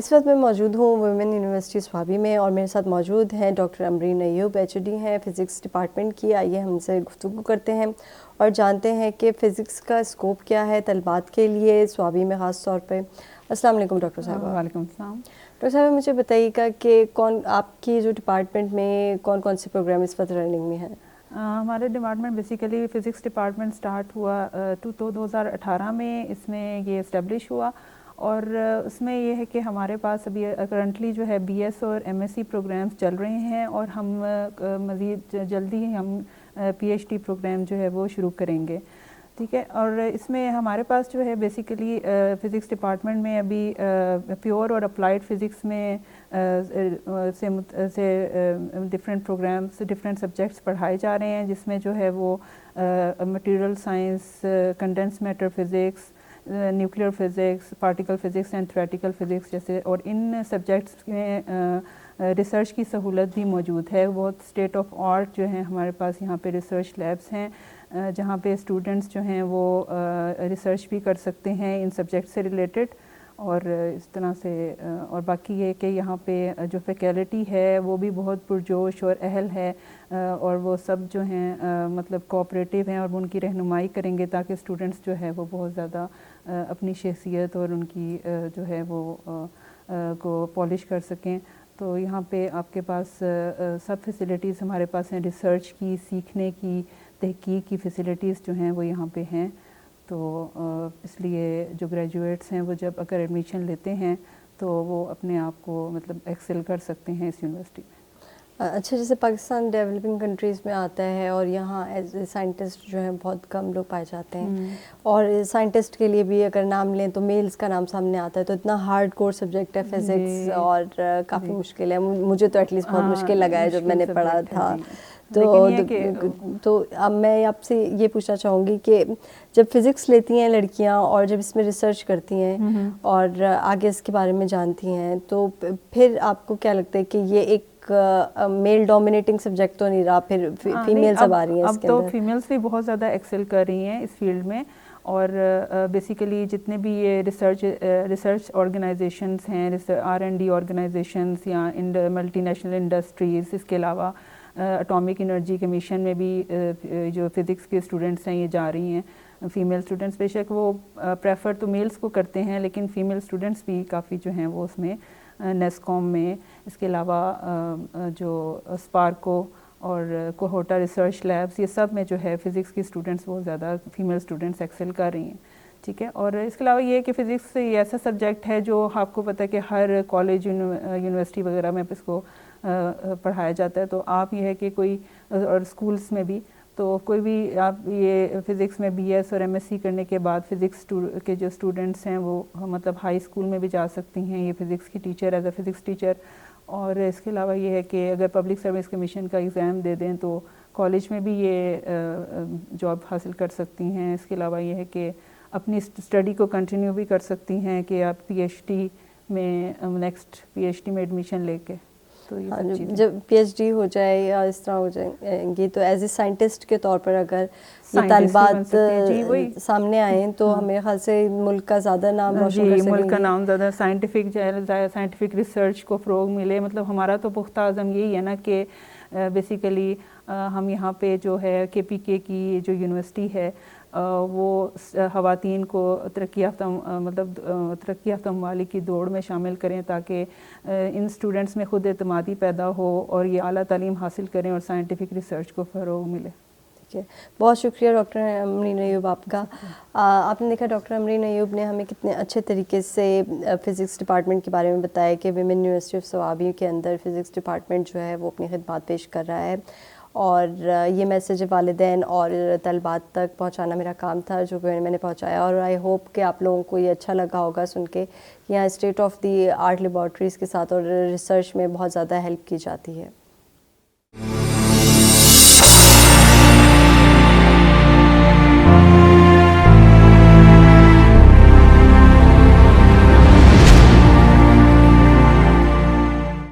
اس وقت میں موجود ہوں ویمن یونیورسٹی سوابی میں، اور میرے ساتھ موجود ہیں ڈاکٹر امرین ایوب، PhD ہیں فزکس ڈپارٹمنٹ کی. آئیے ہم سے گفتگو کرتے ہیں اور جانتے ہیں کہ فزکس کا اسکوپ کیا ہے طلبات کے لیے سوابی میں خاص طور پہ. السلام علیکم ڈاکٹر صاحبہ. وعلیکم السلام. ڈاکٹر صاحبہ مجھے بتائیے گا کہ آپ کی جو ڈپارٹمنٹ میں کون سے پروگرام اس وقت رننگ میں ہیں؟ ہمارے department basically physics department start ہوا 2018 میں، اس میں یہ اسٹیبلش ہوا، اور اس میں یہ ہے کہ ہمارے پاس ابھی کرنٹلی جو ہے BS اور MSc پروگرامز چل رہے ہیں، اور ہم مزید جلدی ہی ہم PhD پروگرام جو ہے وہ شروع کریں گے. ٹھیک ہے. اور اس میں ہمارے پاس جو ہے بیسیکلی فزکس ڈپارٹمنٹ میں ابھی پیور اور اپلائیڈ فزکس میں سے ڈفرینٹ پروگرامس ڈفرینٹ سبجیکٹس پڑھائے جا رہے ہیں، جس میں جو ہے وہ material science, condensed matter physics, nuclear physics, particle physics and theoretical physics جیسے، اور ان سبجیکٹس میں ریسرچ کی سہولت بھی موجود ہے. بہت اسٹیٹ آف آرٹ جو ہیں ہمارے پاس یہاں پہ ریسرچ لیبس ہیں، جہاں پہ اسٹوڈنٹس جو ہیں وہ ریسرچ بھی کر سکتے ہیں ان سبجیکٹ سے ریلیٹڈ. اور اس طرح سے اور باقی یہ کہ یہاں پہ جو فیکلٹی ہے وہ بھی بہت پرجوش اور اہل ہے، اور وہ سب جو ہیں مطلب کوآپریٹیو ہیں، اور وہ ان کی رہنمائی کریں گے تاکہ اسٹوڈنٹس جو ہے وہ بہت زیادہ اپنی شخصیت اور ان کی جو ہے وہ کو پالش کر سکیں. تو یہاں پہ آپ کے پاس سب فیسلٹیز ہمارے پاس ہیں، ریسرچ کی، سیکھنے کی، تحقیق کی فیسلٹیز جو ہیں وہ یہاں پہ ہیں. تو اس لیے جو گریجویٹس ہیں وہ جب اگر ایڈمیشن لیتے ہیں تو وہ اپنے آپ کو مطلب ایکسل کر سکتے ہیں اس یونیورسٹی میں. اچھا، جیسے پاکستان ڈیولپنگ کنٹریز میں آتا ہے اور یہاں ایز اے سائنٹسٹ جو ہیں بہت کم لوگ پائے جاتے ہیں، اور سائنٹسٹ کے لیے بھی اگر نام لیں تو میلز کا نام سامنے آتا ہے، تو اتنا ہارڈ کور سبجیکٹ ہے فزکس، اور کافی مشکل ہے. مجھے تو ایٹ لیسٹ بہت مشکل لگا ہے جب میں نے پڑھا تھا. تو اب میں آپ سے یہ پوچھنا چاہوں گی کہ جب فزکس لیتی ہیں لڑکیاں اور جب اس میں ریسرچ کرتی ہیں اور آگے اس کے بارے میں جانتی ہیں، تو پھر آپ کو کیا لگتا ہے کہ یہ ایک میل ڈومینیٹنگ سبجیکٹ تو نہیں رہا، پھر فیمیلز اب آ رہی ہیں اس کے اندر؟ اب تو فیمیلز بھی بہت زیادہ ایکسل کر رہی ہیں اس فیلڈ میں، اور بیسیکلی جتنے بھی یہ ریسرچ آرگنائزیشنز ہیں، R&D آرگنائزیشنز یا ملٹی نیشنل انڈسٹریز، اس کے علاوہ اٹامک انرجی کمیشن میں بھی جو فزکس کے اسٹوڈنٹس ہیں یہ جا رہی ہیں. فیمیل اسٹوڈنٹس بے شک وہ پریفر تو میلز کو کرتے ہیں، لیکن فیمیل اسٹوڈنٹس بھی کافی جو ہیں وہ اس میں نیسکوم میں، اس کے علاوہ جو اسپارکو اور کوہوٹا ریسرچ لیبس، یہ سب میں جو ہے فزکس کی اسٹوڈنٹس بہت زیادہ فیمیل اسٹوڈنٹس ایکسل کر رہی ہیں. ٹھیک ہے. اور اس کے علاوہ یہ کہ فزکس یہ ایسا سبجیکٹ ہے جو آپ کو پتہ ہے کہ ہر کالج یونیورسٹی وغیرہ میں اس کو پڑھایا جاتا ہے. تو آپ یہ ہے کہ کوئی اور اسکولس میں بھی تو کوئی بھی آپ یہ فزکس میں BS اور MSc کرنے کے بعد فزکس کے جو اسٹوڈنٹس ہیں وہ مطلب ہائی اسکول میں بھی جا سکتی ہیں یہ فزکس کی teacher as a physics teacher. اور اس کے علاوہ یہ ہے کہ اگر پبلک سروس کمیشن کا ایگزام دے دیں تو کالج میں بھی یہ جاب حاصل کر سکتی ہیں. اس کے علاوہ یہ ہے کہ اپنی اسٹڈی کو کنٹینیو بھی کر سکتی ہیں کہ آپ PhD میں نیکسٹ PhD میں ایڈمیشن لے کے. تو جب PhD ہو جائے یا اس طرح ہو جائیں گی تو ایز اے سائنٹسٹ کے طور پر اگر یہ طالبات سامنے آئیں تو ہمیں خیال سے ملک کا زیادہ نام روشن کر سکیں گی. ملک کا نام زیادہ سائنٹیفک ریسرچ کو فروغ ملے. مطلب ہمارا تو پختہ عزم یہی ہے نا کہ بیسیکلی ہم یہاں پہ جو ہے KPK کی جو یونیورسٹی ہے وہ خواتین کو ترقی یافتہ ممالک کی دوڑ میں شامل کریں تاکہ ان اسٹوڈنٹس میں خود اعتمادی پیدا ہو اور یہ اعلیٰ تعلیم حاصل کریں اور سائنٹیفک ریسرچ کو فروغ ملے. بہت شکریہ ڈاکٹر امرین ایوب آپ کا. آپ نے دیکھا ڈاکٹر امرین ایوب نے ہمیں کتنے اچھے طریقے سے فزکس ڈپارٹمنٹ کے بارے میں بتایا کہ ویمن یونیورسٹی آف سوابی کے اندر فزکس ڈپارٹمنٹ جو ہے وہ اپنی خدمات پیش کر رہا ہے، اور یہ میسیج والدین اور طلبات تک پہنچانا میرا کام تھا جو کہ میں نے پہنچایا. اور آئی ہوپ کہ آپ لوگوں کو یہ اچھا لگا ہوگا سن کے. یہاں state of the art laboratories کے ساتھ اور ریسرچ میں بہت زیادہ ہیلپ کی جاتی ہے.